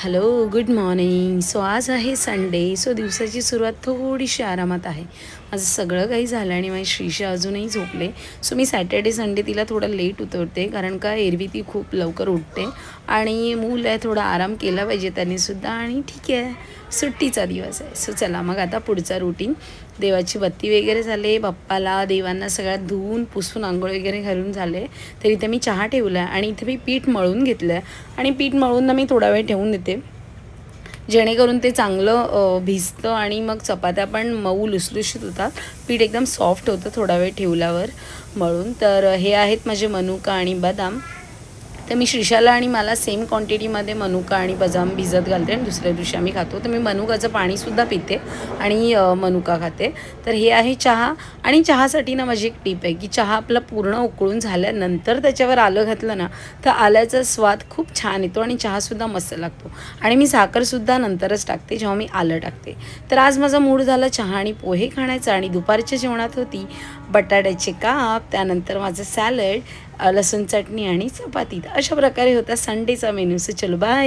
Hello, good morning. So आज आहे Sunday. So दिवसाची सुरुवात थोडीशी आरामात आहे. माझं सगळं काही झालं आणि माझी श्रीषा अजूनही झोपले. सो मी सॅटर्डे संडे तिला थोडं लेट उठवते, कारण का एरवी ती खूप लवकर उठते आणि मूल आहे, थोडा आराम केला पाहिजे त्यांनीसुद्धा. आणि ठीक आहे, सुट्टीचा दिवस आहे. सो चला मग आता पुढचा रुटीन. देवाची बत्ती वगैरे झाले, बाप्पाला देवांना सगळ्यात धुवून पुसून आंघोळ वगैरे घालून झाले. तर इथे मी चहा ठेवला आहे आणि इथे मी पीठ मळून घेतलं आहे आणि पीठ मळून ना मी थोडा वेळ ठेवून देते, जेणेकरून ते चांगलं भिजतं आणि मग चपात्या पण मऊ लुसलुशीत होतात. पीठ एकदम सॉफ्ट होतं थोडा वेळ ठेवल्यावर मळून. तर हे आहेत माझे मनुका आणि बदाम. तर मी श्रीषाला आणि मला सेम क्वांटिटीमध्ये मनुका आणि बदाम भिजत घालते आणि दुसऱ्या दिवशी आम्ही खातो. तर मी मनुकाचं पाणीसुद्धा पिते आणि मनुका खाते. तर हे आहे चहा. आणि चहासाठी ना माझी एक टीप आहे, की चहा आपला पूर्ण उकळून झाल्यानंतर त्याच्यावर आलं घातलं ना, तर आल्याचा स्वाद खूप छान येतो आणि चहासुद्धा मस्त लागतो. आणि मी साखरसुद्धा नंतरच टाकते जेव्हा मी आलं टाकते. तर आज माझा मूड झाला चहा आणि पोहे खाण्याचा आणि दुपारच्या जेवणात होती बटाट्याचे काप, त्यानंतर माझं सॅलड, लसूण चटणी आणि चपाती. अशा प्रकारे होता संडेचा मेनू. सो चलो बाय.